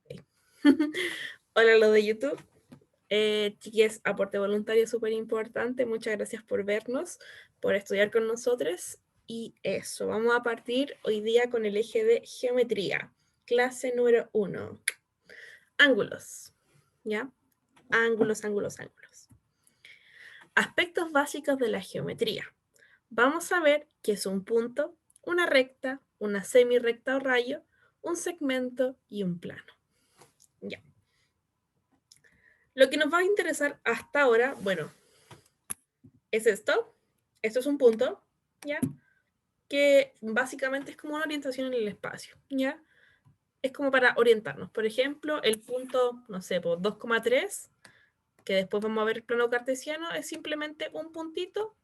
Ok. Hola, lo de YouTube. Chiquis, aporte voluntario súper importante. Muchas gracias por vernos, por estudiar con nosotros. Y eso, vamos a partir hoy día con el eje de geometría. Clase número 1. Ángulos. ¿Ya? Ángulos, ángulos, ángulos. Aspectos básicos de la geometría. Vamos a ver qué es un punto, una recta, una semirrecta o rayo, un segmento y un plano. Ya. Lo que nos va a interesar hasta ahora, bueno, es esto. Esto es un punto, ¿ya? Que básicamente es como una orientación en el espacio, ¿ya? Es como para orientarnos. Por ejemplo, el punto, no sé, por 2,3, que después vamos a ver el plano cartesiano, es simplemente un puntito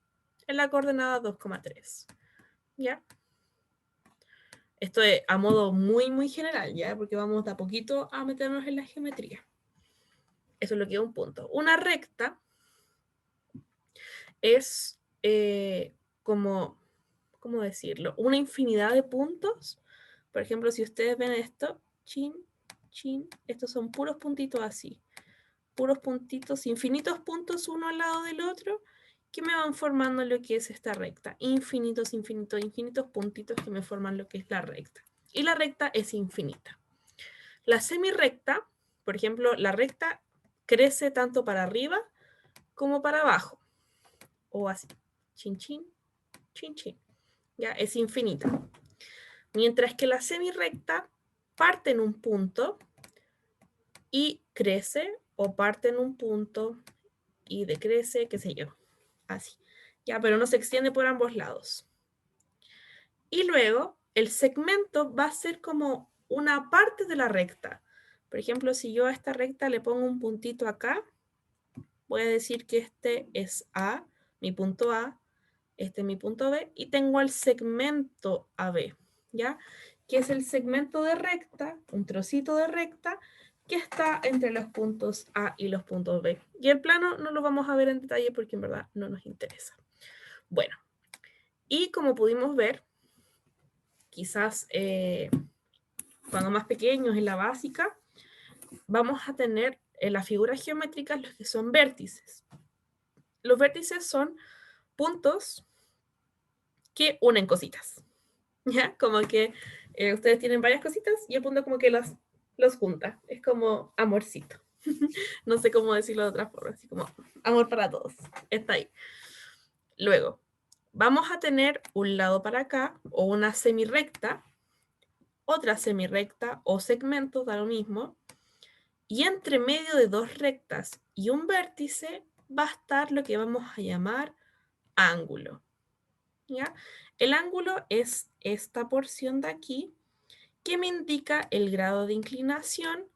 en la coordenada 2,3, ¿ya? Esto es a modo muy, muy general, ¿ya? Porque vamos de a poquito a meternos en la geometría. Eso es lo que es un punto. Una recta es como, ¿cómo decirlo? Una infinidad de puntos. Por ejemplo, si ustedes ven esto, chin, chin, estos son puros puntitos así. Puros puntitos, infinitos puntos uno al lado del otro, que me van formando lo que es esta recta. Infinitos, infinitos, infinitos puntitos que me forman lo que es la recta. Y la recta es infinita. La semirrecta, por ejemplo, la recta crece tanto para arriba como para abajo. O así. Chin, chin, chin, chin. Ya, es infinita. Mientras que la semirrecta parte en un punto y crece, o parte en un punto y decrece, qué sé yo, así. Ya, pero no se extiende por ambos lados. Y luego el segmento va a ser como una parte de la recta. Por ejemplo, si yo a esta recta le pongo un puntito acá, voy a decir que este es A, mi punto A, este es mi punto B, y tengo el segmento AB, ¿ya? Que es el segmento de recta, un trocito de recta, que está entre los puntos A y los puntos B. Y el plano no lo vamos a ver en detalle porque en verdad no nos interesa. Bueno, y como pudimos ver, quizás cuando más pequeños en la básica, vamos a tener en las figuras geométricas los que son vértices. Los vértices son puntos que unen cositas, ¿ya? Como que ustedes tienen varias cositas y el punto como que los junta. Es como amorcito. No sé cómo decirlo de otra forma, así como amor para todos. Está ahí. Luego, vamos a tener un lado para acá o una semirrecta, otra semirrecta o segmento, da lo mismo. Y entre medio de dos rectas y un vértice va a estar lo que vamos a llamar ángulo. ¿Ya? El ángulo es esta porción de aquí que me indica el grado de inclinación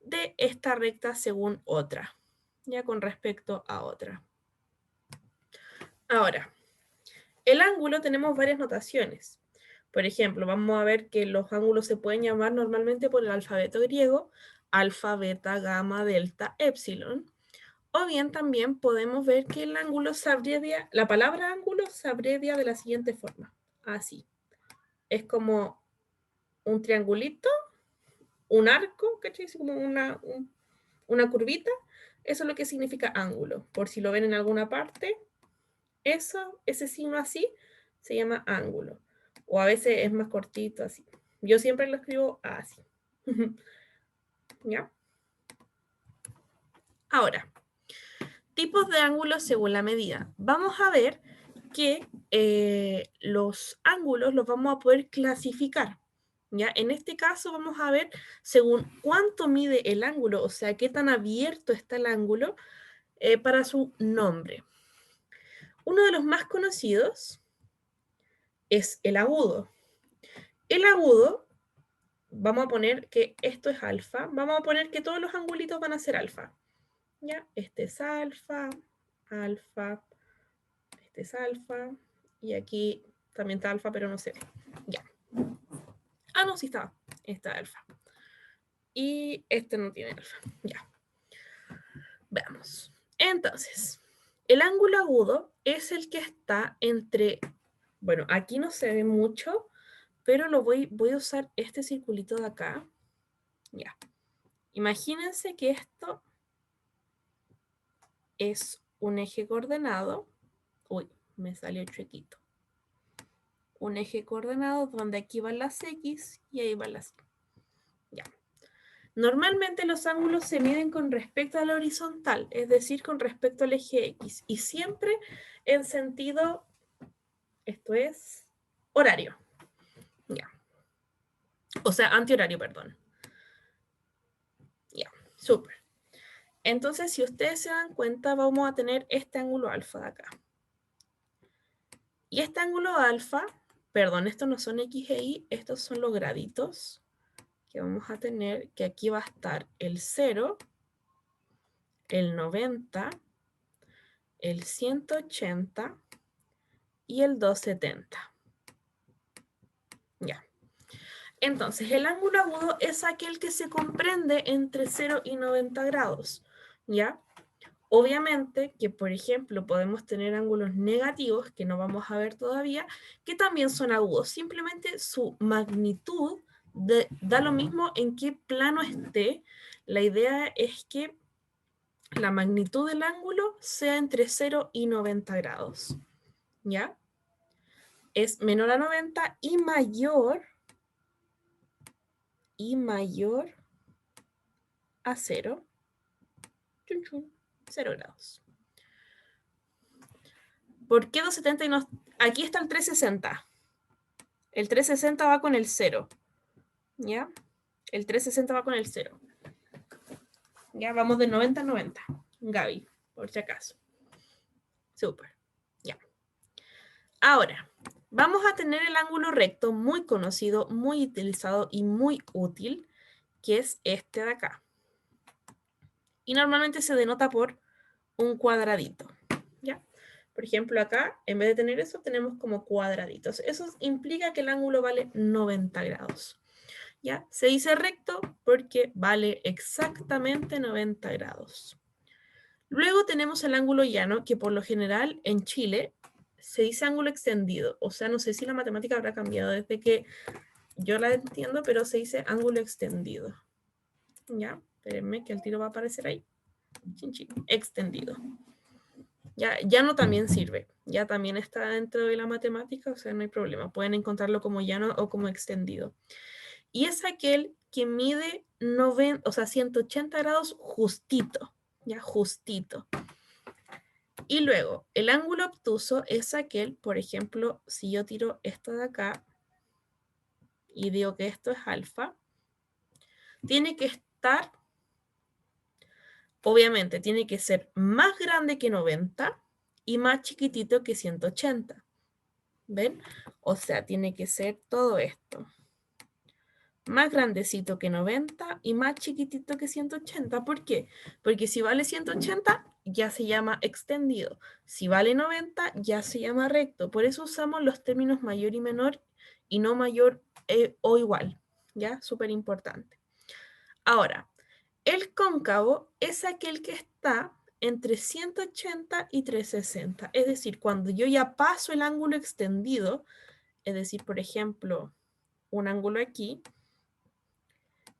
de esta recta según otra, ya con respecto a otra. Ahora, el ángulo tenemos varias notaciones. Por ejemplo, vamos a ver que los ángulos se pueden llamar normalmente por el alfabeto griego, alfa, beta, gamma, delta, epsilon. O bien también podemos ver que el ángulo se abrevia, la palabra ángulo se abrevia de la siguiente forma. Así. Es como un triangulito, un arco, ¿cachai? Como una curvita. Eso es lo que significa ángulo. Por si lo ven en alguna parte, eso, ese signo así, se llama ángulo. O a veces es más cortito, así. Yo siempre lo escribo así. ¿Ya? Ahora, tipos de ángulos según la medida. Vamos a ver que los ángulos los vamos a poder clasificar. ¿Ya? En este caso vamos a ver según cuánto mide el ángulo, o sea, qué tan abierto está el ángulo para su nombre. Uno de los más conocidos es el agudo. El agudo, vamos a poner que esto es alfa, vamos a poner que todos los angulitos van a ser alfa. ¿Ya? Este es alfa, alfa, este es alfa, y aquí también está alfa, pero no se ve. Ya. Ah, no, sí está alfa. Y este no tiene alfa. Ya. Veamos. Entonces, el ángulo agudo es el que está entre, bueno, aquí no se ve mucho, pero voy a usar este circulito de acá. Ya. Imagínense que esto es un eje coordenado. Uy, me salió chuequito. Un eje coordenado donde aquí van las X y ahí van las Y. Ya. Normalmente los ángulos se miden con respecto a la horizontal, es decir, con respecto al eje X, y siempre en sentido, esto es, horario. Ya. O sea, antihorario, perdón. Ya, súper. Entonces, si ustedes se dan cuenta, vamos a tener este ángulo alfa de acá. Y este ángulo alfa, perdón, estos no son X e Y, estos son los graditos que vamos a tener, que aquí va a estar el 0, el 90, el 180 y el 270. Ya. Entonces, el ángulo agudo es aquel que se comprende entre 0 y 90 grados. ¿Ya? Obviamente que, por ejemplo, podemos tener ángulos negativos, que no vamos a ver todavía, que también son agudos. Simplemente su magnitud da lo mismo en qué plano esté. La idea es que la magnitud del ángulo sea entre 0 y 90 grados. ¿Ya? Es menor a 90 y mayor a 0. Chun, chun, 0 grados. ¿Por qué 270 y no? Aquí está el 360. El 360 va con el 0. ¿Ya? El 360 va con el 0. Ya, vamos de 90 a 90. Gaby, por si acaso. Súper. Ya. Ahora, vamos a tener el ángulo recto muy conocido, muy utilizado y muy útil, que es este de acá. Y normalmente se denota por un cuadradito. ¿Ya? Por ejemplo, acá, en vez de tener eso, tenemos como cuadraditos. Eso implica que el ángulo vale 90 grados. ¿Ya? Se dice recto porque vale exactamente 90 grados. Luego tenemos el ángulo llano, que por lo general en Chile se dice ángulo extendido. O sea, no sé si la matemática habrá cambiado desde que yo la entiendo, pero se dice ángulo extendido. ¿Ya? Espérenme que el tiro va a aparecer ahí. Chin, chin. Extendido. Ya, llano también sirve. Ya también está dentro de la matemática, o sea, no hay problema. Pueden encontrarlo como llano o como extendido. Y es aquel que mide 90, o sea, 180 grados justito, ya justito. Y luego, el ángulo obtuso es aquel, por ejemplo, si yo tiro esto de acá y digo que esto es alfa, tiene que estar, obviamente, tiene que ser más grande que 90 y más chiquitito que 180. ¿Ven? O sea, tiene que ser todo esto. Más grandecito que 90 y más chiquitito que 180. ¿Por qué? Porque si vale 180 ya se llama extendido. Si vale 90 ya se llama recto. Por eso usamos los términos mayor y menor y no mayor o igual. ¿Ya? Súper importante. Ahora, el cóncavo es aquel que está entre 180 y 360. Es decir, cuando yo ya paso el ángulo extendido, es decir, por ejemplo, un ángulo aquí,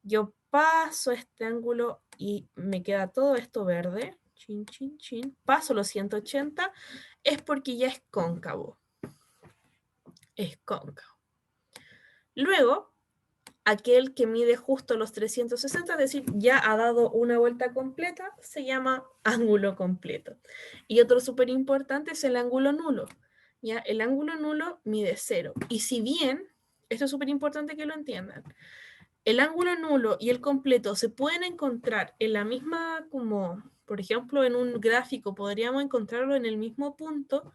yo paso este ángulo y me queda todo esto verde, chin, chin, chin, paso los 180, es porque ya es cóncavo. Es cóncavo. Luego, aquel que mide justo los 360, es decir, ya ha dado una vuelta completa, se llama ángulo completo. Y otro súper importante es el ángulo nulo. ¿Ya? El ángulo nulo mide 0. Y si bien, esto es súper importante que lo entiendan, el ángulo nulo y el completo se pueden encontrar en la misma, como por ejemplo en un gráfico podríamos encontrarlo en el mismo punto,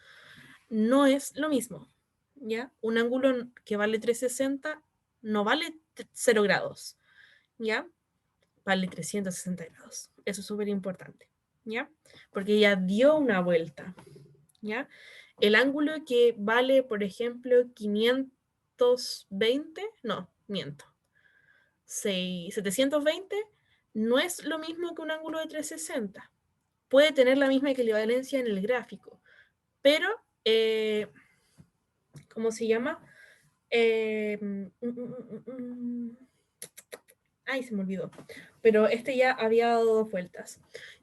no es lo mismo. ¿Ya? Un ángulo que vale 360 no vale 0 grados, ¿ya? Vale 360 grados. Eso es súper importante, ¿ya? Porque ya dio una vuelta, ¿ya? El ángulo que vale, por ejemplo, 520, no, miento. 720 no es lo mismo que un ángulo de 360. Puede tener la misma equivalencia en el gráfico, pero, ¿cómo se llama? Ay, se me olvidó. Pero este ya había dado 2 vueltas.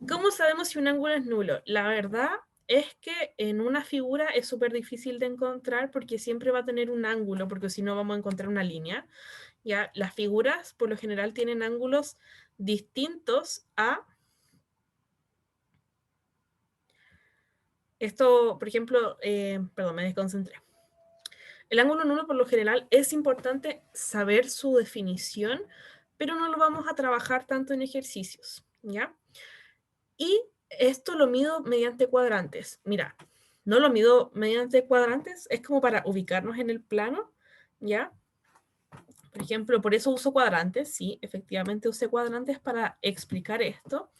¿Cómo sabemos si un ángulo es nulo? La verdad es que en una figura es súper difícil de encontrar porque siempre va a tener un ángulo, porque si no vamos a encontrar una línea. ¿Ya? Las figuras por lo general tienen ángulos distintos a... Esto, por ejemplo, perdón, me desconcentré. El ángulo nulo por lo general es importante saber su definición, pero no lo vamos a trabajar tanto en ejercicios, ¿ya? Y esto lo mido mediante cuadrantes. Mira, no lo mido mediante cuadrantes, es como para ubicarnos en el plano, ¿ya? Por ejemplo, por eso uso cuadrantes, sí, efectivamente usé cuadrantes para explicar esto,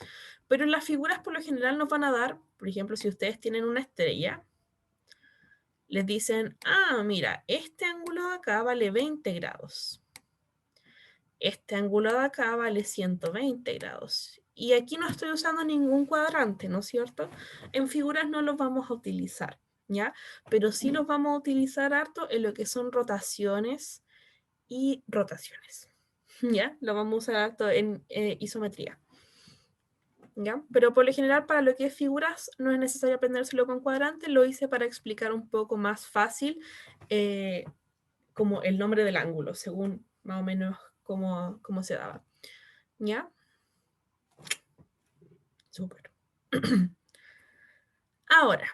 pero en las figuras por lo general nos van a dar, por ejemplo, si ustedes tienen una estrella, les dicen, ah, mira, este ángulo de acá vale 20 grados. Este ángulo de acá vale 120 grados. Y aquí no estoy usando ningún cuadrante, ¿no es cierto? En figuras no los vamos a utilizar, ¿ya? Pero sí los vamos a utilizar harto en lo que son rotaciones y rotaciones, ¿ya? Lo vamos a usar harto en isometría, ¿ya? Pero por lo general para lo que es figuras no es necesario aprendérselo con cuadrante, lo hice para explicar un poco más fácil como el nombre del ángulo, según más o menos cómo se daba. ¿Ya? Súper. Ahora,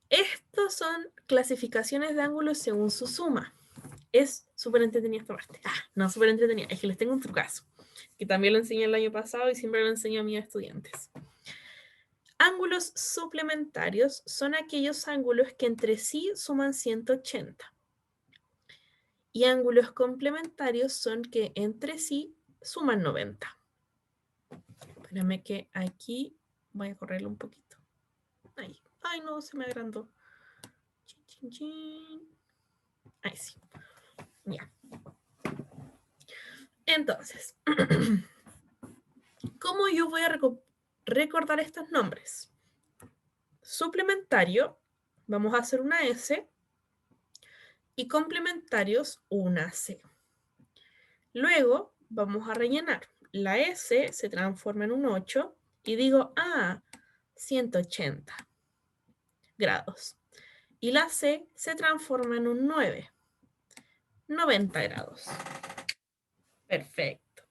estos son clasificaciones de ángulos según su suma. Es súper entretenida esta parte. Ah, no súper entretenida, es que les tengo un trucazo, que también lo enseñé el año pasado y siempre lo enseño a mis estudiantes. Ángulos suplementarios son aquellos ángulos que entre sí suman 180. Y ángulos complementarios son que entre sí suman 90. Espérame que aquí voy a correrlo un poquito. Ahí. Ay, no, se me agrandó. Chin, chin, chin. Ahí sí. Ya. Entonces, ¿cómo yo voy a recordar estos nombres? Suplementario, vamos a hacer una S, y complementarios, una C. Luego, vamos a rellenar. La S se transforma en un 8 y digo, ah, 180 grados. Y la C se transforma en un 9, 90 grados. Perfecto.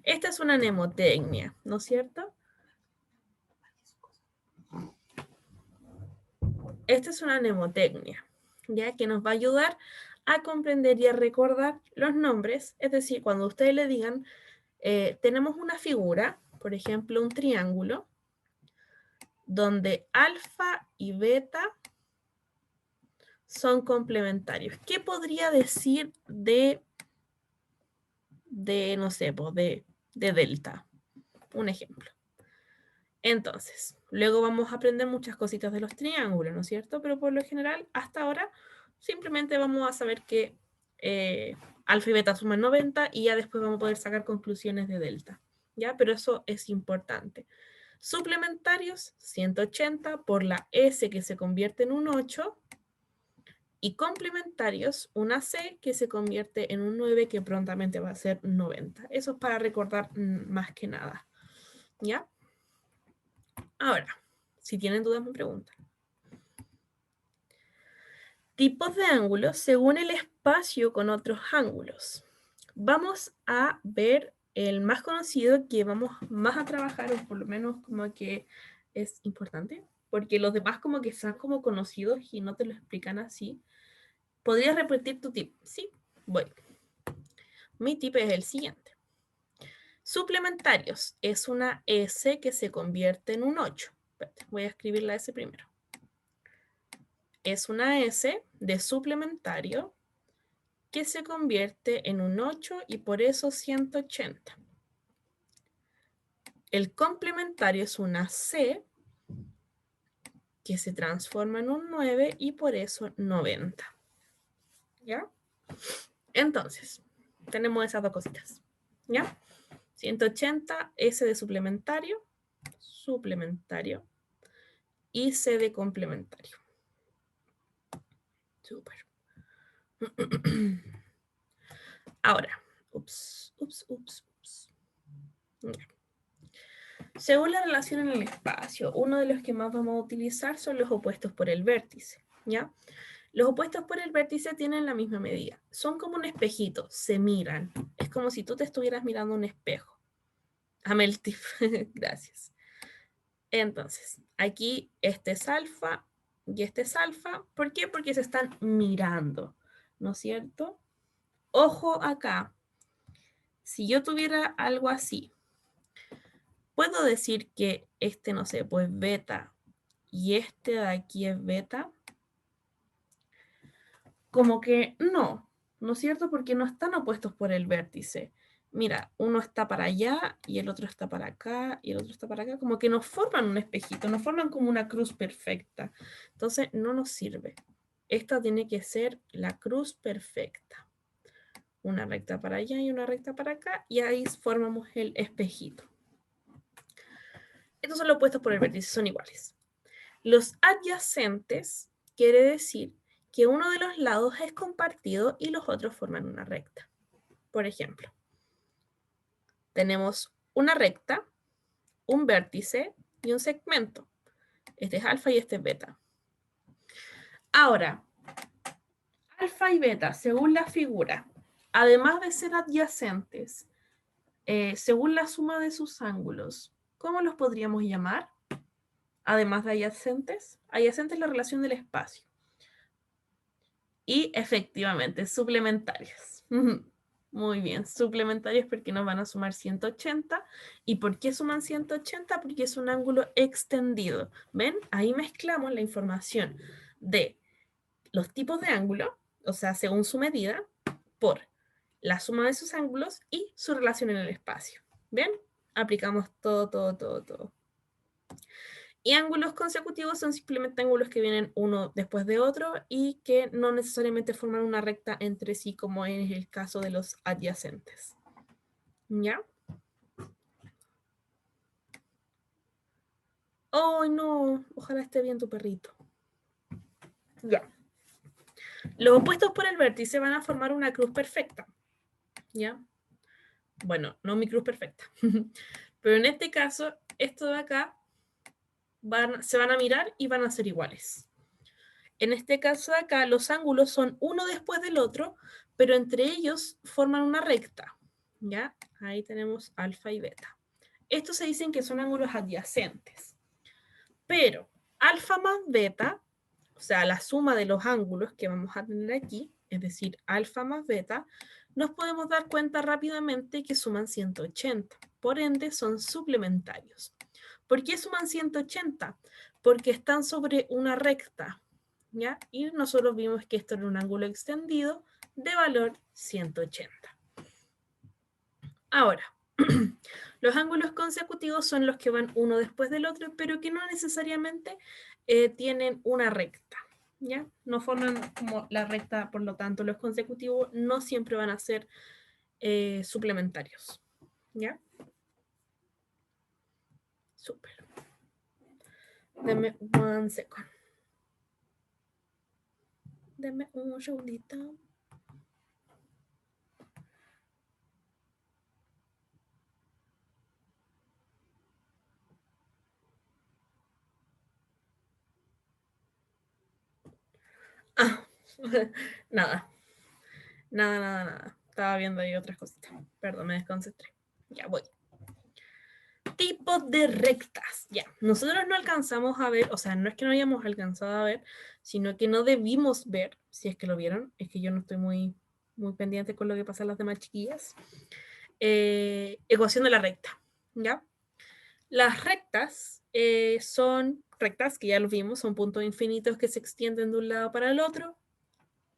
Esta es una mnemotecnia, ¿no es cierto? Esta es una mnemotecnia, ¿ya? Que nos va a ayudar a comprender y a recordar los nombres. Es decir, cuando ustedes le digan, tenemos una figura, por ejemplo, un triángulo, donde alfa y beta son complementarios. ¿Qué podría decir de no sé, pues de delta? Un ejemplo. Entonces, luego vamos a aprender muchas cositas de los triángulos, ¿no es cierto? Pero por lo general, hasta ahora, simplemente vamos a saber que alfa y beta suman 90 y ya después vamos a poder sacar conclusiones de delta, ¿ya? Pero eso es importante. Suplementarios, 180 por la S que se convierte en un 8 y complementarios, una C que se convierte en un 9 que prontamente va a ser 90. Eso es para recordar más que nada, ¿ya? Ahora, si tienen dudas me preguntan. Tipos de ángulos según el espacio con otros ángulos. Vamos a ver el más conocido que vamos más a trabajar, o por lo menos como que es importante, porque los demás como que están como conocidos y no te lo explican así. ¿Podrías repetir tu tip? Sí, voy. Mi tip es el siguiente. Suplementarios es una S que se convierte en un 8. Espérate, voy a escribir la S primero. Es una S de suplementario que se convierte en un 8 y por eso 180. El complementario es una C que se transforma en un 9 y por eso 90. ¿Ya? Entonces, tenemos esas dos cositas. ¿Ya? 180, S de suplementario, y C de complementario. Súper. Ahora, Ups. Ya. Según la relación en el espacio, uno de los que más vamos a utilizar son los opuestos por el vértice, ¿ya? Los opuestos por el vértice tienen la misma medida. Son como un espejito, se miran. Es como si tú te estuvieras mirando un espejo. Amé el tip, gracias. Entonces, aquí este es alfa y este es alfa. ¿Por qué? Porque se están mirando, ¿no es cierto? Ojo acá. Si yo tuviera algo así, ¿puedo decir que este, no sé, pues beta y este de aquí es beta? Como que no, ¿no es cierto? Porque no están opuestos por el vértice. Mira, uno está para allá y el otro está para acá y el otro está para acá. Como que nos forman un espejito, nos forman como una cruz perfecta. Entonces no nos sirve. Esta tiene que ser la cruz perfecta. Una recta para allá y una recta para acá y ahí formamos el espejito. Estos son los opuestos por el vértice, son iguales. Los adyacentes quiere decir que uno de los lados es compartido y los otros forman una recta. Por ejemplo, tenemos una recta, un vértice y un segmento. Este es alfa y este es beta. Ahora, alfa y beta, según la figura, además de ser adyacentes, según la suma de sus ángulos, ¿cómo los podríamos llamar? Además de adyacentes, adyacente es la relación del espacio. Y efectivamente, suplementarias. Muy bien, suplementarias porque nos van a sumar 180. ¿Y por qué suman 180? Porque es un ángulo extendido. ¿Ven? Ahí mezclamos la información de los tipos de ángulo, o sea, según su medida, por la suma de sus ángulos y su relación en el espacio. ¿Ven? Aplicamos todo. Y ángulos consecutivos son simplemente ángulos que vienen uno después de otro y que no necesariamente forman una recta entre sí, como es el caso de los adyacentes. ¿Ya? ¡Oh, no! Ojalá esté bien tu perrito. Ya. Los opuestos por el vértice van a formar una cruz perfecta. ¿Ya? Bueno, no mi cruz perfecta. Pero en este caso, esto de acá se van a mirar y van a ser iguales. En este caso de acá, los ángulos son uno después del otro, pero entre ellos forman una recta. ¿Ya? Ahí tenemos alfa y beta. Estos se dicen que son ángulos adyacentes. Pero alfa más beta, o sea, la suma de los ángulos que vamos a tener aquí, es decir, alfa más beta, nos podemos dar cuenta rápidamente que suman 180. Por ende, son suplementarios. ¿Por qué suman 180? Porque están sobre una recta. ¿Ya? Y nosotros vimos que esto era un ángulo extendido de valor 180. Ahora, los ángulos consecutivos son los que van uno después del otro, pero que no necesariamente tienen una recta. ¿Ya? No forman como la recta, por lo tanto, los consecutivos no siempre van a ser suplementarios. ¿Ya? Súper. Deme one second. Deme un segundito. Ah, nada. Nada. Estaba viendo ahí otras cositas. Perdón, me desconcentré. Ya voy. Tipos de rectas. Ya, nosotros no alcanzamos a ver, o sea, no es que no hayamos alcanzado a ver, sino que no debimos ver, si es que lo vieron, es que yo no estoy muy pendiente con lo que pasa en las demás chiquillas. Ecuación de la recta, ¿ya? Las rectas son rectas, que ya lo vimos, son puntos infinitos que se extienden de un lado para el otro,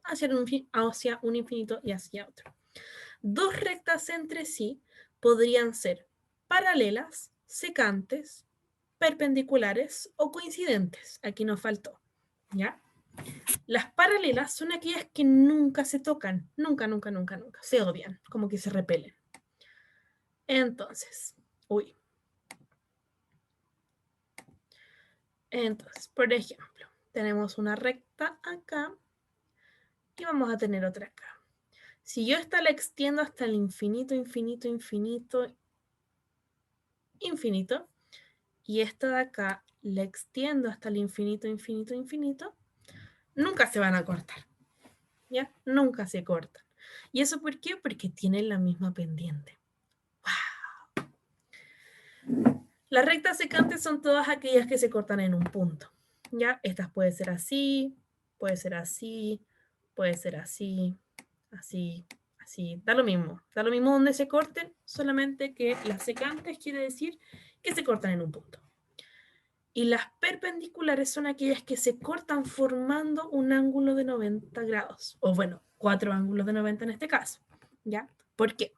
hacia un infinito y hacia otro. Dos rectas entre sí podrían ser paralelas, secantes, perpendiculares o coincidentes. Aquí nos faltó, ¿ya? Las paralelas son aquellas que nunca se tocan, nunca, se odian, como que se repelen. Entonces, por ejemplo, tenemos una recta acá y vamos a tener otra acá. Si yo esta la extiendo hasta el infinito, infinito, infinito, infinito, y esta de acá la extiendo hasta el infinito, infinito, infinito, nunca se van a cortar, ¿ya? Nunca se cortan. ¿Y eso por qué? Porque tienen la misma pendiente. ¡Wow! Las rectas secantes son todas aquellas que se cortan en un punto, ¿ya? Estas puede ser así, puede ser así, puede ser así, así, así. Da lo mismo donde se corten, solamente que las secantes quiere decir que se cortan en un punto. Y las perpendiculares son aquellas que se cortan formando un ángulo de 90 grados. O bueno, 4 ángulos de 90 en este caso. ¿Ya? ¿Por qué?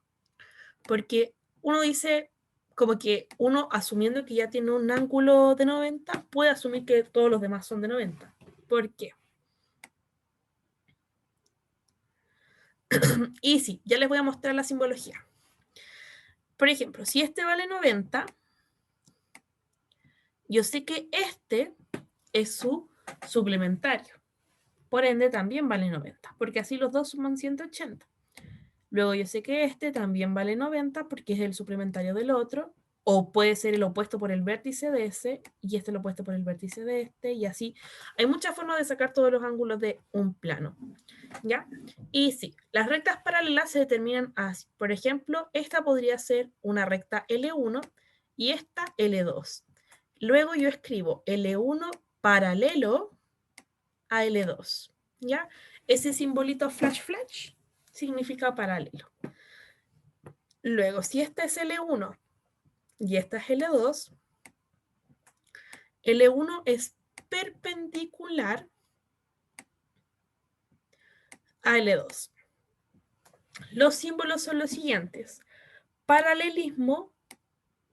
Porque uno dice, como que uno asumiendo que ya tiene un ángulo de 90, puede asumir que todos los demás son de 90. ¿Por qué? Y sí, ya les voy a mostrar la simbología. Por ejemplo, si este vale 90, yo sé que este es su suplementario. Por ende, también vale 90, porque así los dos suman 180. Luego yo sé que este también vale 90 porque es el suplementario del otro, o puede ser el opuesto por el vértice de ese, y este el opuesto por el vértice de este, y así. Hay muchas formas de sacar todos los ángulos de un plano, ¿ya? Y sí, las rectas paralelas se determinan así. Por ejemplo, esta podría ser una recta L1 y esta L2. Luego yo escribo L1 paralelo a L2, ¿ya? Ese simbolito flash flash significa paralelo. Luego, si esta es L1 y esta es L2, L1 es perpendicular a L2. Los símbolos son los siguientes. Paralelismo,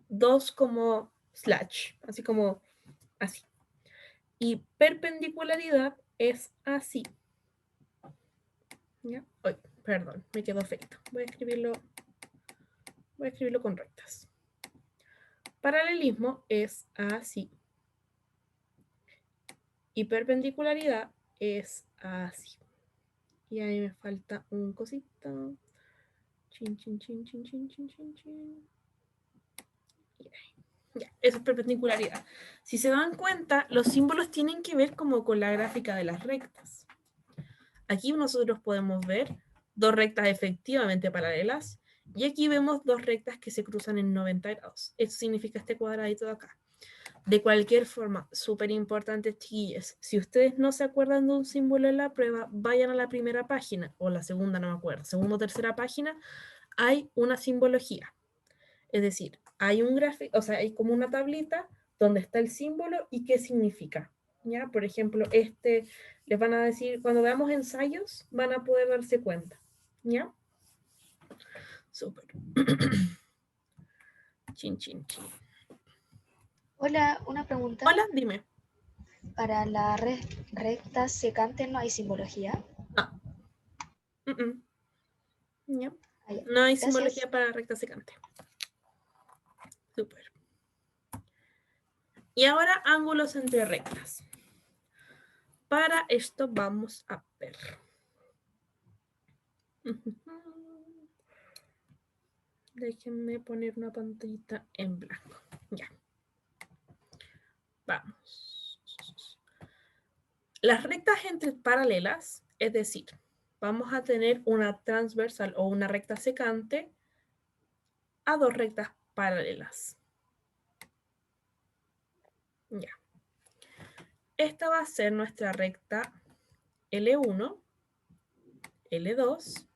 2 como slash, así como así. Y perpendicularidad es así. ¿Ya? Ay, perdón, me quedó feito. Voy a escribirlo con rectas. Paralelismo es así. Y perpendicularidad es así. Y ahí me falta un cosito. Chin, chin, chin, chin, chin, chin, chin, chin. Y ahí. Ya, eso es perpendicularidad. Si se dan cuenta, los símbolos tienen que ver como con la gráfica de las rectas. Aquí nosotros podemos ver dos rectas efectivamente paralelas y aquí vemos dos rectas que se cruzan en 90 grados. Eso significa este cuadradito de acá. De cualquier forma, súper importante, chiquillos, si ustedes no se acuerdan de un símbolo en la prueba, vayan a la primera página, o la segunda, no me acuerdo, segunda o tercera página, hay una simbología. Es decir, hay un gráfico, o sea, hay como una tablita donde está el símbolo y qué significa. ¿Ya? Por ejemplo, les van a decir, cuando veamos ensayos, van a poder darse cuenta. ¿Ya? Súper. Chin, chin, chin. Hola, una pregunta. Hola, dime. Para la recta secante no hay simbología. Ah. ¿Ya? Ah, ya. No hay Gracias. simbología para recta secante. Súper. Y ahora ángulos entre rectas. Para esto vamos a ver. Déjenme poner una pantallita en blanco. Ya. Vamos. Las rectas entre paralelas, es decir, vamos a tener una transversal o una recta secante a dos rectas paralelas. Ya. Esta va a ser nuestra recta L1, L2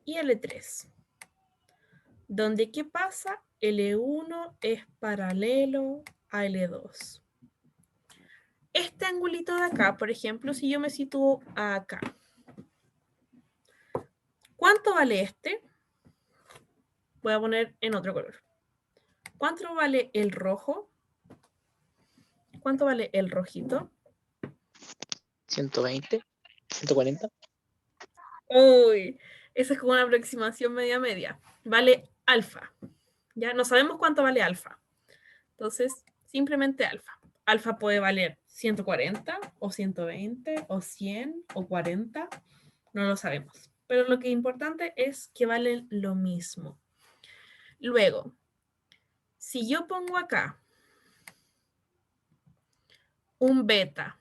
y L3. Donde, ¿qué pasa? L1 es paralelo a L2. Este angulito de acá, por ejemplo, si yo me sitúo acá, ¿cuánto vale este? Voy a poner en otro color. ¿Cuánto vale el rojo? ¿Cuánto vale el rojito? 120, 140. Uy, esa es como una aproximación media. Vale alfa. Ya no sabemos cuánto vale alfa. Entonces, simplemente alfa. Alfa puede valer 140 o 120 o 100 o 40. No lo sabemos. Pero lo que es importante es que valen lo mismo. Luego, si yo pongo acá un beta,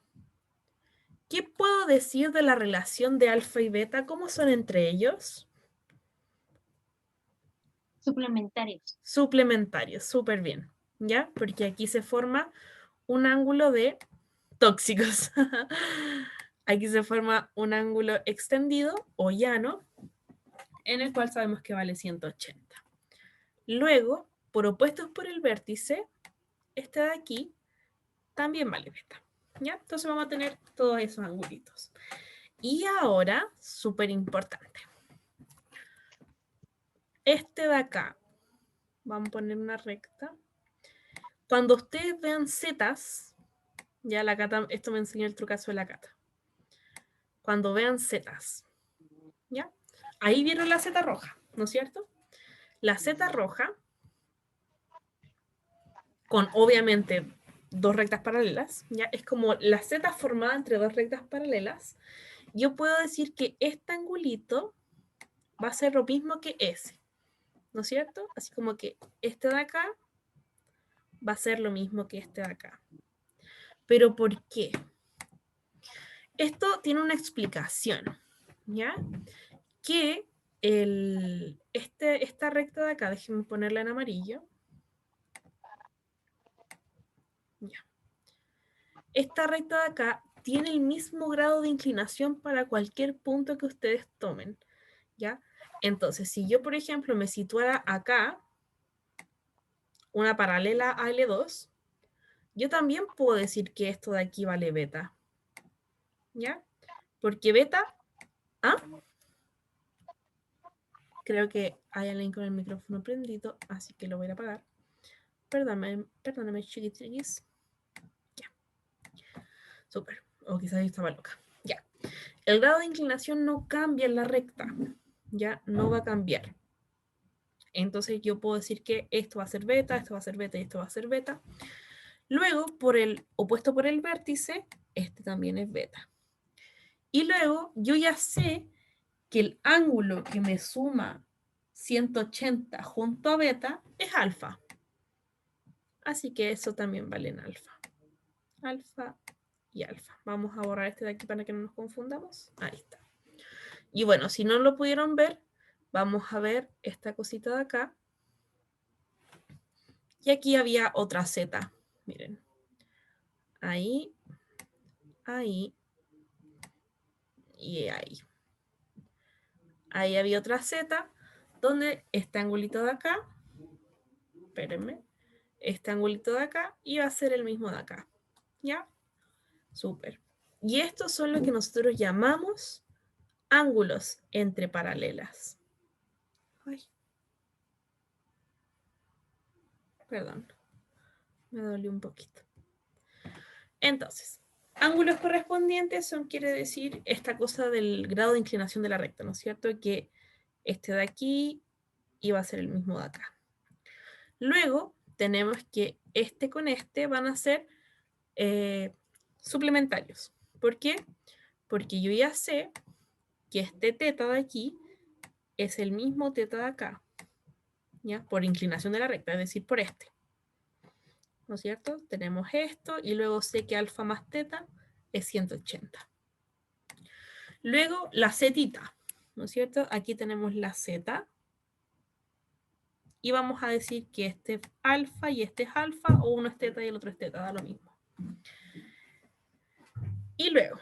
¿qué puedo decir de la relación de alfa y beta? ¿Cómo son entre ellos? Suplementarios. Suplementarios, súper bien, ¿ya? Porque aquí se forma un ángulo de tóxicos. Aquí se forma un ángulo extendido o llano, en el cual sabemos que vale 180. Luego, por opuestos por el vértice, este de aquí también vale beta, ¿ya? Entonces vamos a tener todos esos angulitos. Y ahora, súper importante, este de acá, vamos a poner una recta. Cuando ustedes vean zetas, ya la Cata, esto me enseñó el trucazo de la Cata. Cuando vean zetas, ¿ya? Ahí vieron la zeta roja, ¿no es cierto? La zeta roja, con obviamente dos rectas paralelas, ¿ya? Es como la zeta formada entre dos rectas paralelas. Yo puedo decir que este angulito va a ser lo mismo que ese, ¿no es cierto? Así como que este de acá va a ser lo mismo que este de acá. ¿Pero por qué? Esto tiene una explicación, ¿ya? Que esta recta de acá, déjenme ponerla en amarillo. Ya. Esta recta de acá tiene el mismo grado de inclinación para cualquier punto que ustedes tomen, ¿ya? Entonces, si yo, por ejemplo, me situara acá, una paralela a L2, yo también puedo decir que esto de aquí vale beta, ¿ya? Porque beta, ¿ah? Creo que hay alguien con el micrófono prendido, así que lo voy a apagar. Perdóname, chiquitriquis. Ya. Súper. O quizás yo estaba loca. Ya. El grado de inclinación no cambia en la recta. Ya no va a cambiar. Entonces yo puedo decir que esto va a ser beta, esto va a ser beta y esto va a ser beta. Luego, opuesto por el vértice, este también es beta. Y luego yo ya sé que el ángulo que me suma 180 junto a beta es alfa. Así que eso también vale en alfa. Alfa y alfa. Vamos a borrar este de aquí para que no nos confundamos. Ahí está. Y bueno, si no lo pudieron ver, vamos a ver esta cosita de acá. Y aquí había otra Z. Miren. Ahí, ahí y ahí. Ahí había otra Z donde este angulito de acá, espérenme, este angulito de acá iba a ser el mismo de acá. ¿Ya? Súper. Y estos son lo que nosotros llamamos ángulos entre paralelas. Ay. Perdón, me dolió un poquito. Entonces, ángulos correspondientes quiere decir esta cosa del grado de inclinación de la recta, ¿no es cierto? Que este de aquí iba a ser el mismo de acá. Luego tenemos que este con este van a ser suplementarios. ¿Por qué? Porque yo ya sé que este teta de aquí es el mismo teta de acá, ¿ya? Por inclinación de la recta, es decir, por este. ¿No es cierto? Tenemos esto y luego sé que alfa más teta es 180. Luego la zetita, ¿no es cierto? Aquí tenemos la z y vamos a decir que este es alfa y este es alfa o uno es teta y el otro es teta, da lo mismo. Y luego,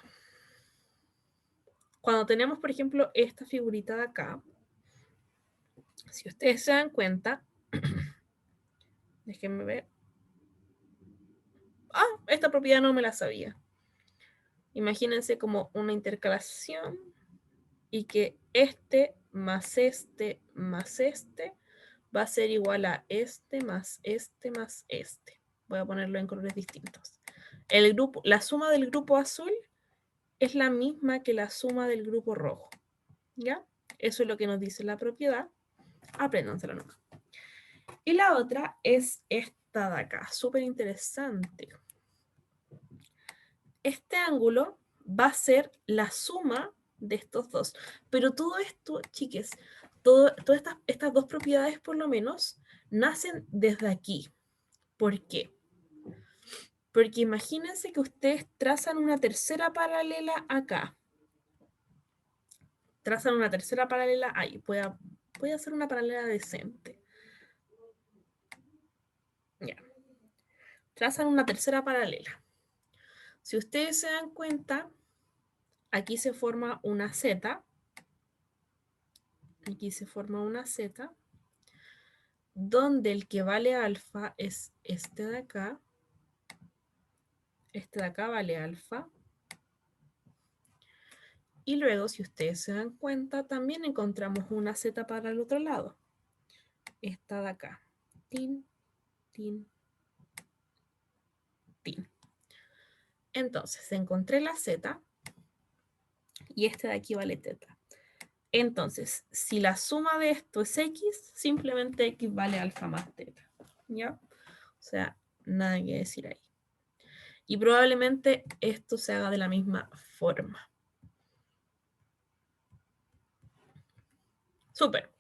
cuando tenemos, por ejemplo, esta figurita de acá, si ustedes se dan cuenta, déjenme ver. Ah, esta propiedad no me la sabía. Imagínense como una intercalación y que este más este más este va a ser igual a este más este más este. Voy a ponerlo en colores distintos. La suma del grupo azul es la misma que la suma del grupo rojo. ¿Ya? Eso es lo que nos dice la propiedad. Apréndansela nomás. Y la otra es esta de acá, súper interesante. Este ángulo va a ser la suma de estos dos. Pero todo esto, chiques, todas estas dos propiedades por lo menos nacen desde aquí. ¿Por qué? Porque imagínense que ustedes trazan una tercera paralela acá. Trazan una tercera paralela ahí. Voy a hacer una paralela decente. Ya. Trazan una tercera paralela. Si ustedes se dan cuenta, aquí se forma una Z. Aquí se forma una Z, donde el que vale alfa es este de acá. Este de acá vale alfa. Y luego, si ustedes se dan cuenta, también encontramos una Z para el otro lado. Esta de acá. Tin, tin, tin. Entonces, encontré la Z y este de aquí vale teta. Entonces, si la suma de esto es X, simplemente X vale alfa más teta. ¿Ya? O sea, nada que decir ahí. Y probablemente esto se haga de la misma forma. Súper.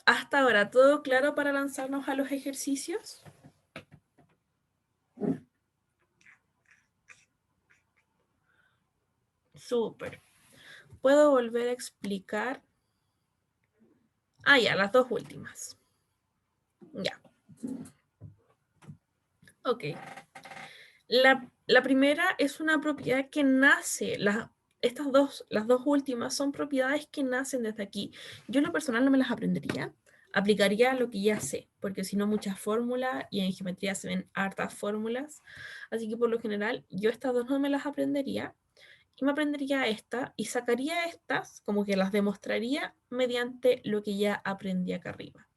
Hasta ahora, ¿todo claro para lanzarnos a los ejercicios? Súper. ¿Puedo volver a explicar? Ah, ya, las dos últimas. Ya. Ok. La primera es una propiedad que nace, las dos últimas son propiedades que nacen desde aquí. Yo en lo personal no me las aprendería, aplicaría lo que ya sé, porque si no muchas fórmulas y en geometría se ven hartas fórmulas, así que por lo general yo estas dos no me las aprendería y me aprendería esta y sacaría estas, como que las demostraría mediante lo que ya aprendí acá arriba.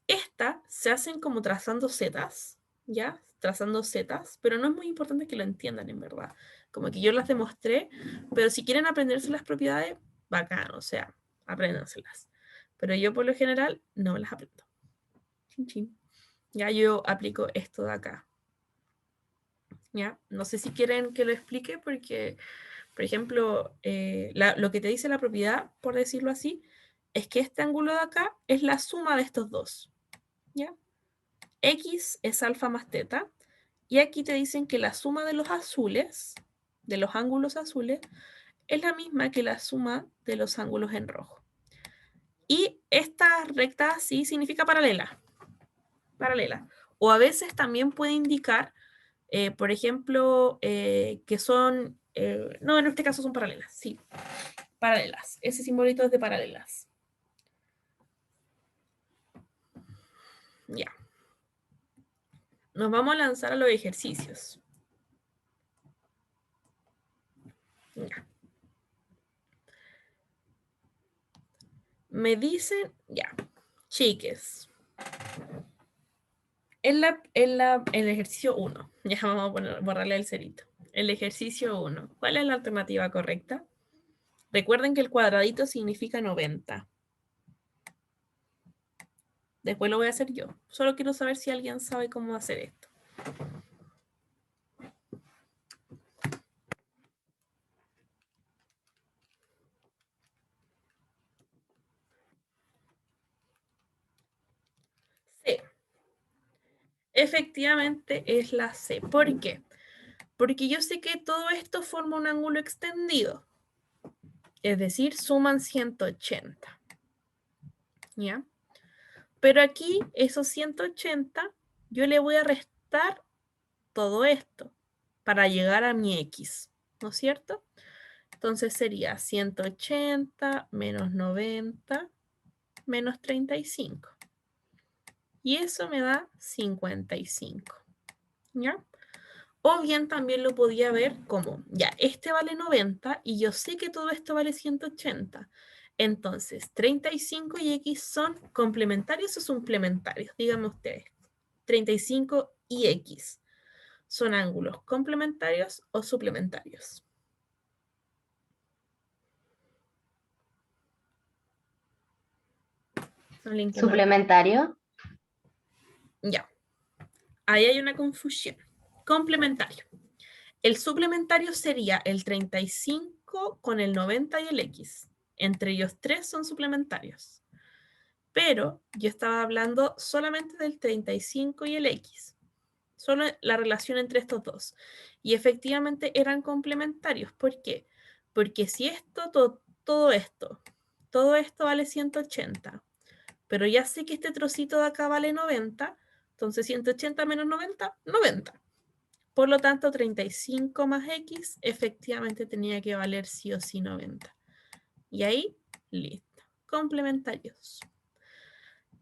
Estas se hacen como trazando zetas, ¿ya? Trazando zetas, pero no es muy importante que lo entiendan en verdad. Como que yo las demostré, pero si quieren aprenderse las propiedades, bacán, o sea, apréndanselas. Pero yo por lo general no me las aprendo. Chin, chin. Ya yo aplico esto de acá. ¿Ya? No sé si quieren que lo explique porque, por ejemplo, lo que te dice la propiedad, por decirlo así, es que este ángulo de acá es la suma de estos dos. ¿Ya? X es alfa más teta. Y aquí te dicen que la suma de los azules, de los ángulos azules, es la misma que la suma de los ángulos en rojo. Y esta recta así significa paralela. Paralela. O a veces también puede indicar, por ejemplo, que son... no, en este caso son paralelas, sí. Paralelas. Ese simbolito es de paralelas. Ya. Nos vamos a lanzar a los ejercicios. Ya. Me dicen, ya, chiques. En el ejercicio 1, ya vamos a borrarle el cerito. El ejercicio 1, ¿cuál es la alternativa correcta? Recuerden que el cuadradito significa 90. Después lo voy a hacer yo. Solo quiero saber si alguien sabe cómo hacer esto. C. Efectivamente es la C. ¿Por qué? Porque yo sé que todo esto forma un ángulo extendido. Es decir, suman 180. ¿Ya? Pero aquí, esos 180, yo le voy a restar todo esto para llegar a mi X, ¿no es cierto? Entonces sería 180 menos 90 menos 35. Y eso me da 55. ¿Ya? O bien también lo podía ver como, ya, este vale 90 y yo sé que todo esto vale 180. Entonces, 35 y X son complementarios o suplementarios. Díganme ustedes. 35 y X. ¿Son ángulos complementarios o suplementarios? ¿Suplementario? Ya. Ahí hay una confusión. Complementario. El suplementario sería el 35 35 con el 90 y el X. Entre ellos tres son suplementarios. Pero yo estaba hablando solamente del 35 y el X. Solo la relación entre estos dos. Y efectivamente eran complementarios. ¿Por qué? Porque si esto, todo esto vale 180, pero ya sé que este trocito de acá vale 90, entonces 180 menos 90, 90. Por lo tanto, 35 más X efectivamente tenía que valer sí o sí 90. Y ahí, listo. Complementarios.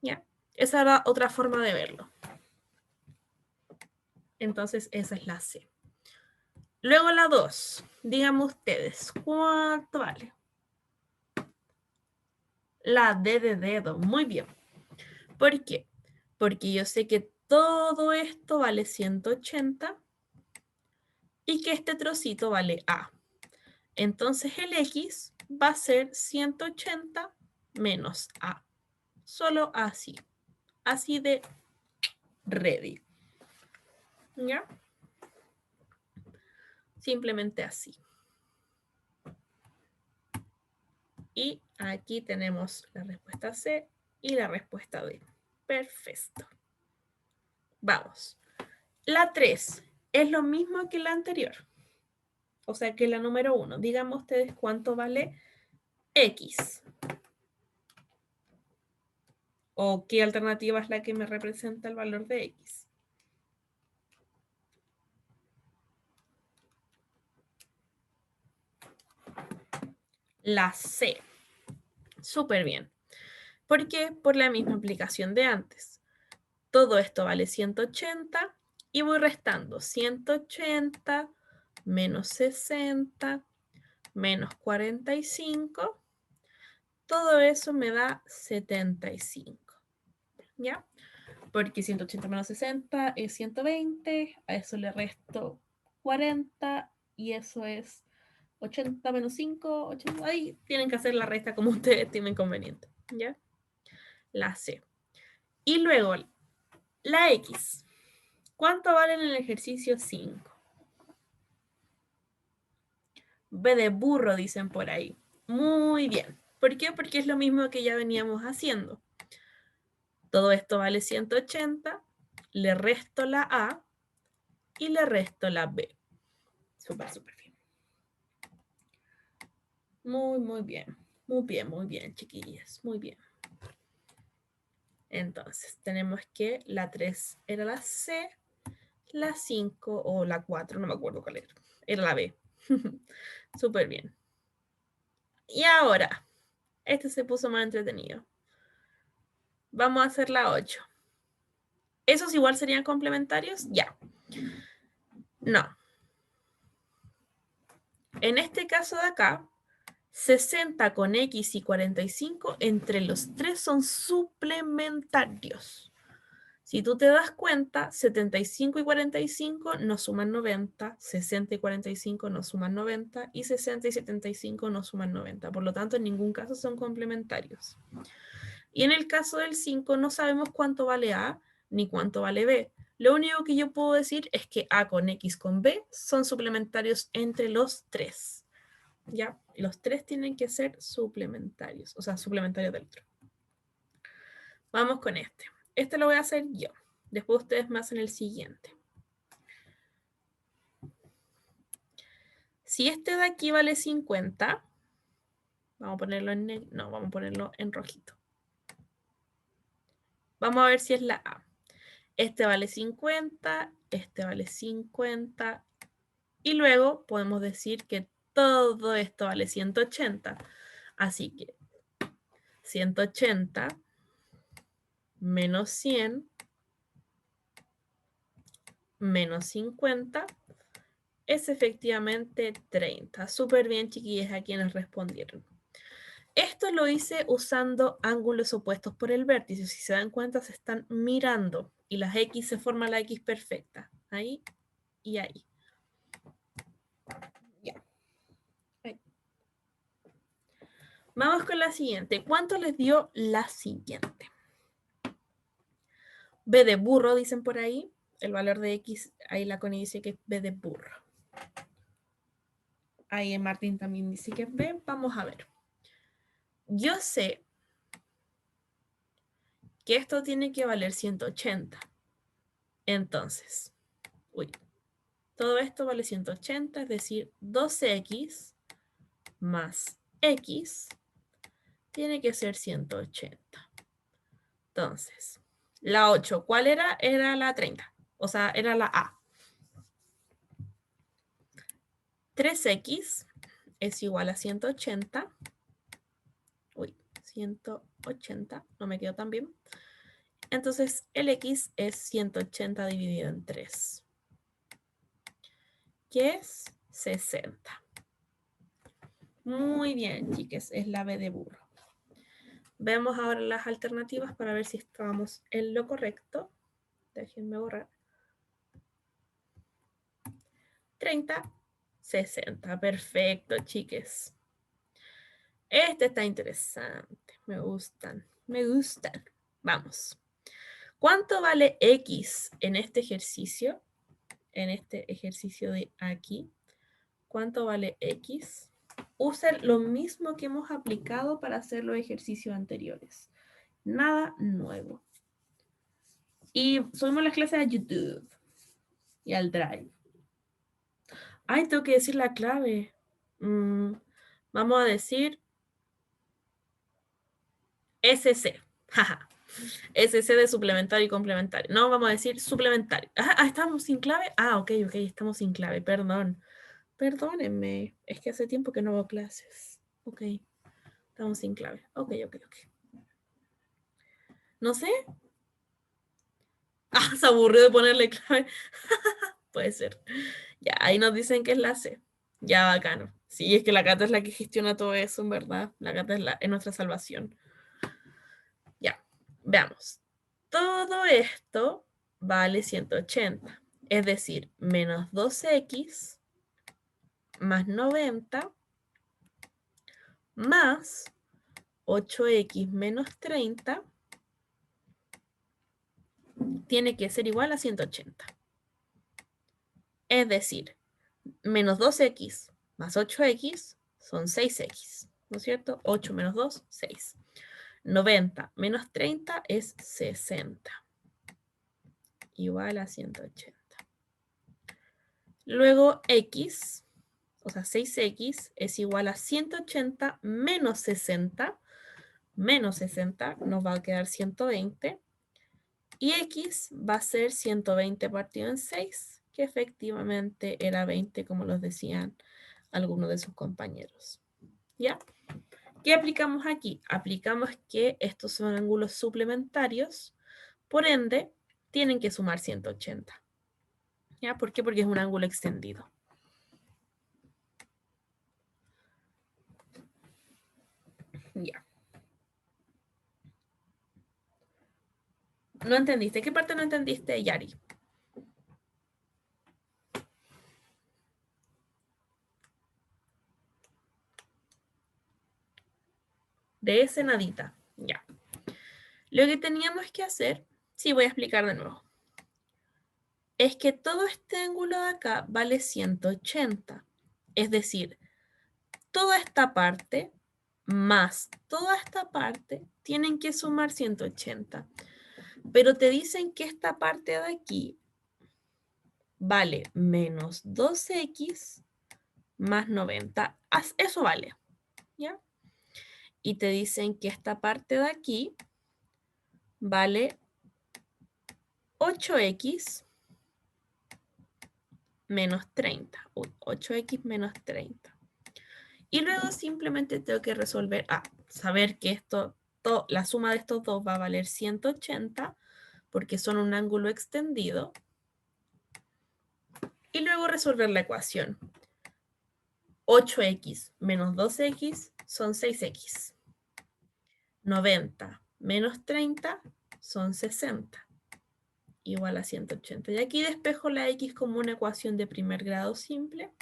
¿Ya? Esa era otra forma de verlo. Entonces, esa es la C. Luego la 2. Díganme ustedes, ¿cuánto vale? La D de dedo. Muy bien. ¿Por qué? Porque yo sé que todo esto vale 180 y que este trocito vale A. Entonces el X va a ser 180 menos A. Solo así. Así de ready. ¿Ya? Simplemente así. Y aquí tenemos la respuesta C y la respuesta D. Perfecto. Vamos. La 3 es lo mismo que la anterior. O sea que la número 1. Díganme ustedes cuánto vale X. ¿O qué alternativa es la que me representa el valor de X? La C. Súper bien. ¿Por qué? Por la misma aplicación de antes. Todo esto vale 180 y voy restando 180 menos 60 menos 45. Todo eso me da 75. ¿Ya? Porque 180 menos 60 es 120, a eso le resto 40 y eso es 80 menos 5, 80. Ahí tienen que hacer la resta como ustedes tienen conveniente. ¿Ya? La C. Y luego, la X. ¿Cuánto vale en el ejercicio 5? B de burro, dicen por ahí. Muy bien. ¿Por qué? Porque es lo mismo que ya veníamos haciendo. Todo esto vale 180, le resto la A y le resto la B. Súper, súper bien. Muy, muy bien. Muy bien, chiquillas. Muy bien. Entonces, tenemos que la 3 era la C, la 5 o la 4, no me acuerdo cuál era. Era la B. Súper bien. Y ahora, este se puso más entretenido. Vamos a hacer la 8. ¿Esos igual serían complementarios? Ya. No. En este caso de acá, 60 con X y 45, entre los tres son suplementarios. Si tú te das cuenta, 75 y 45 nos suman 90, 60 y 45 nos suman 90 y 60 y 75 nos suman 90. Por lo tanto, en ningún caso son complementarios. Y en el caso del 5 no sabemos cuánto vale A ni cuánto vale B. Lo único que yo puedo decir es que A con X con B son suplementarios entre los tres. ¿Ya? Los tres tienen que ser suplementarios, o sea, suplementarios del otro. Vamos con este. Este lo voy a hacer yo. Después ustedes me hacen el siguiente. Si este de aquí vale 50, vamos a ponerlo en negro, no, vamos a ponerlo en rojito. Vamos a ver si es la A. Este vale 50, este vale 50, y luego podemos decir que todo esto vale 180. Así que 180 menos 100 menos 50 es efectivamente 30. Súper bien, chiquillas, a quienes respondieron. Esto lo hice usando ángulos opuestos por el vértice. Si se dan cuenta, se están mirando y las X se forma la X perfecta. Ahí y ahí. Ya. Ahí. Vamos con la siguiente. ¿Cuánto les dio la siguiente? B de burro, dicen por ahí. El valor de X, ahí la Connie dice que es B de burro. Ahí Martín también dice que B. Vamos a ver. Yo sé que esto tiene que valer 180. Entonces, todo esto vale 180, es decir, 12x más x tiene que ser 180. Entonces, la 8, ¿cuál era? Era la 30, o sea, era la A. 3x es igual a 180. 180, no me quedó tan bien. Entonces, el x es 180 dividido en 3, que es 60. Muy bien, chicas, es la B de burro. Vemos ahora las alternativas para ver si estamos en lo correcto. Déjenme borrar. 30, 60. Perfecto, chiques. Este está interesante. Me gustan. Me gustan. Vamos. ¿Cuánto vale x en este ejercicio? En este ejercicio de aquí. ¿Cuánto vale x? Usen lo mismo que hemos aplicado para hacer los ejercicios anteriores. Nada nuevo. Y subimos las clases a YouTube y al Drive. Ay, tengo que decir la clave. Vamos a decir SC. SC de suplementario y complementario. No, vamos a decir suplementario. ¿Estamos sin clave? Ok, estamos sin clave. Perdón. Perdónenme. Es que hace tiempo que no hago clases. Ok. Estamos sin clave. Ok. No sé. Se aburrió de ponerle clave. Puede ser. Ya, ahí nos dicen que es la C. Ya, bacano. Sí, es que la Cata es la que gestiona todo eso, en verdad. La Cata es nuestra salvación. Ya, veamos. Todo esto vale 180. Es decir, menos 12x más 90 más 8x menos 30 tiene que ser igual a 180. Es decir, menos 2x más 8x son 6x, ¿no es cierto? 8 menos 2, 6. 90 menos 30 es 60. Igual a 180. Luego x, o sea, 6x es igual a 180 menos 60. Menos 60 nos va a quedar 120. Y x va a ser 120 partido en 6, que efectivamente era 20, como los decían algunos de sus compañeros. ¿Ya? ¿Qué aplicamos aquí? Aplicamos que estos son ángulos suplementarios, por ende, tienen que sumar 180. ¿Ya? ¿Por qué? Porque es un ángulo extendido. Ya. ¿No entendiste? ¿Qué parte no entendiste, Yari? De ese nadita. Ya. Lo que teníamos que hacer, sí, voy a explicar de nuevo, es que todo este ángulo de acá vale 180. Es decir, toda esta parte más toda esta parte tienen que sumar 180. Pero te dicen que esta parte de aquí vale menos 2x más 90. Eso vale, ¿ya? Y te dicen que esta parte de aquí vale 8x menos 30. 8x menos 30. Y luego simplemente tengo que resolver, saber que la suma de estos dos va a valer 180 porque son un ángulo extendido. Y luego resolver la ecuación. 8x menos 2x son 6x. 90 menos 30 son 60. Igual a 180. Y aquí despejo la x como una ecuación de primer grado simple.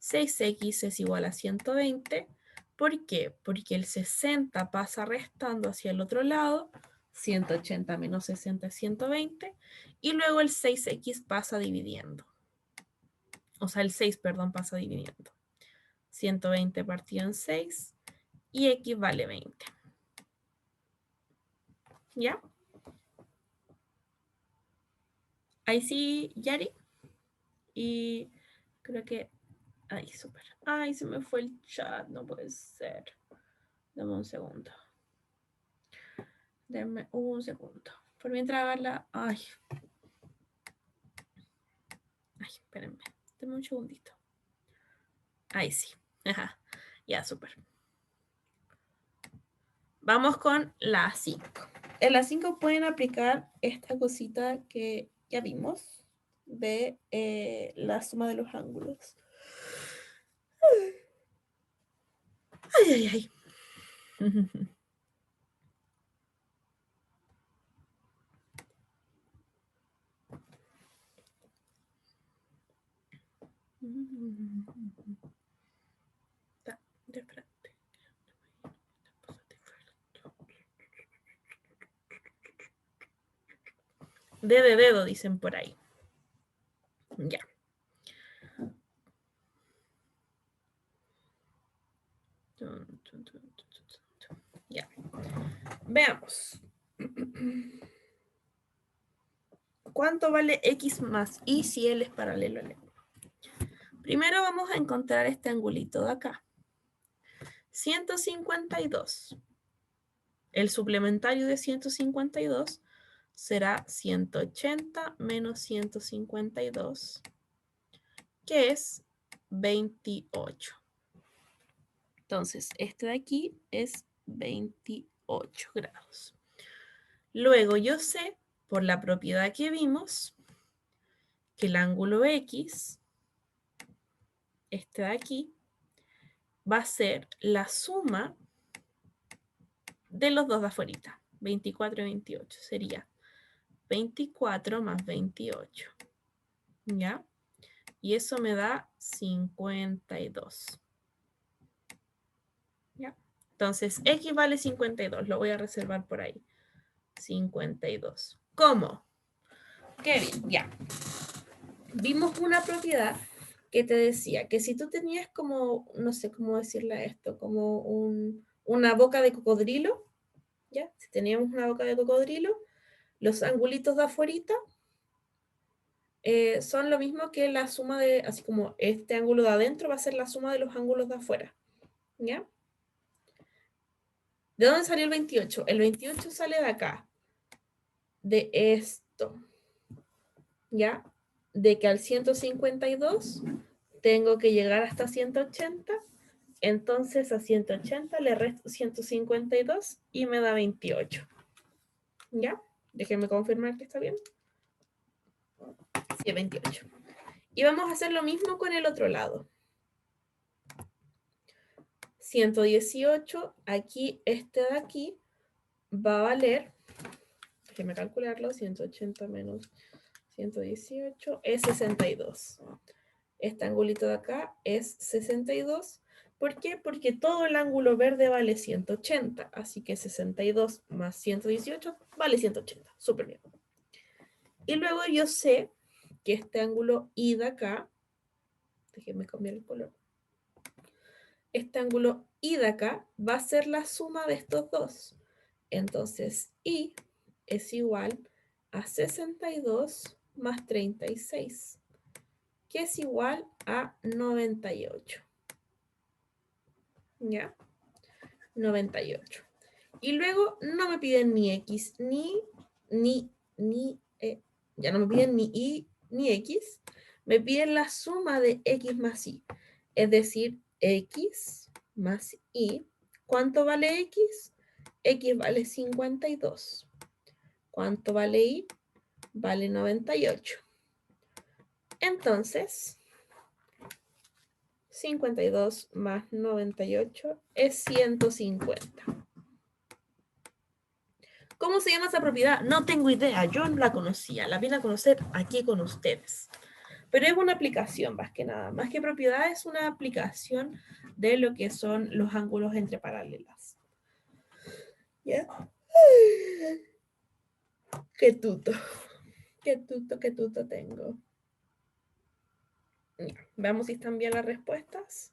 6x es igual a 120. ¿Por qué? Porque el 60 pasa restando hacia el otro lado. 180 menos 60 es 120. Y luego el 6x pasa dividiendo. O sea, el 6, perdón, pasa dividiendo. 120 partido en 6 y X vale 20. ¿Ya? Ahí sí, Yari. Y creo que... Ay, súper. Ay, se me fue el chat. No puede ser. Dame un segundo. Dame un segundo. Por mientras haga Ay. Ay, espérenme. Dame un segundito. Ahí sí. Ajá. Ya, súper. Vamos con la 5. En la 5 pueden aplicar esta cosita que ya vimos de la suma de los ángulos. Ay, ay, ay. De frente. De dedo, dicen por ahí. Ya. Ya. Veamos. ¿Cuánto vale X más Y si L es paralelo al ángulo? Primero vamos a encontrar este angulito de acá. 152. El suplementario de 152 será 180 menos 152, que es 28. Entonces, este de aquí es 28 grados. Luego yo sé, por la propiedad que vimos, que el ángulo X, este de aquí, va a ser la suma de los dos de afuera, 24 y 28. Sería 24 más 28. ¿Ya? Y eso me da 52. ¿Ya? Entonces, X vale 52. Lo voy a reservar por ahí. 52. ¿Cómo? Kevin, ya. Vimos una propiedad que te decía que si tú tenías como, no sé cómo decirle a esto, como una boca de cocodrilo, ¿ya? Si teníamos una boca de cocodrilo, los angulitos de afuerita son lo mismo que la suma de, así como este ángulo de adentro va a ser la suma de los ángulos de afuera, ¿ya? ¿De dónde salió el 28? El 28 sale de acá, de esto, ¿ya? De que al 152 tengo que llegar hasta 180, entonces a 180 le resto 152 y me da 28, ¿ya? Déjenme confirmar que está bien. Sí, 28. Y vamos a hacer lo mismo con el otro lado. 118, aquí este de aquí va a valer, déjenme calcularlo, 180 menos 118 es 62. Este angulito de acá es 62. ¿Por qué? Porque todo el ángulo verde vale 180, así que 62 más 118 vale 180. Súper bien. Y luego yo sé que este ángulo Y de acá, déjenme cambiar el color, este ángulo Y de acá va a ser la suma de estos dos. Entonces, Y es igual a 62 más 36, que es igual a 98. ¿Ya? 98. Y luego no me piden ni X, ya no me piden ni Y ni X, me piden la suma de X más Y. Es decir, X más Y. ¿Cuánto vale X? X vale 52. ¿Cuánto vale Y? Vale 98. Entonces, 52 más 98 es 150. ¿Cómo se llama esa propiedad? No tengo idea, yo no la conocía, la vine a conocer aquí con ustedes. Pero es una aplicación más que nada, más que propiedad es una aplicación de lo que son los ángulos entre paralelas. ¿Ya? Qué tuto tengo. Ya, veamos si están bien las respuestas.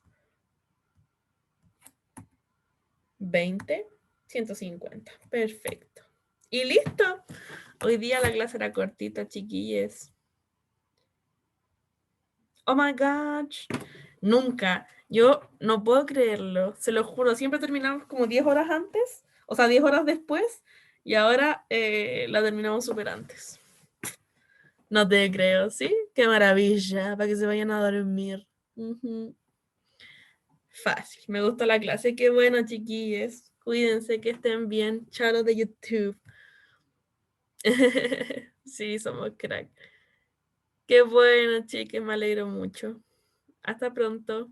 20, 150. Perfecto. Y listo. Hoy día la clase era cortita, chiquillos. Oh my gosh. Nunca. Yo no puedo creerlo. Se lo juro. Siempre terminamos como 10 horas antes. O sea, 10 horas después. Y ahora la terminamos súper antes. No te creo, ¿sí? Qué maravilla. Para que se vayan a dormir. Fácil. Me gustó la clase. Qué bueno, chiquillos. Cuídense, que estén bien. Charo de YouTube. Sí, somos crack. Qué bueno, chicas. Me alegro mucho. Hasta pronto.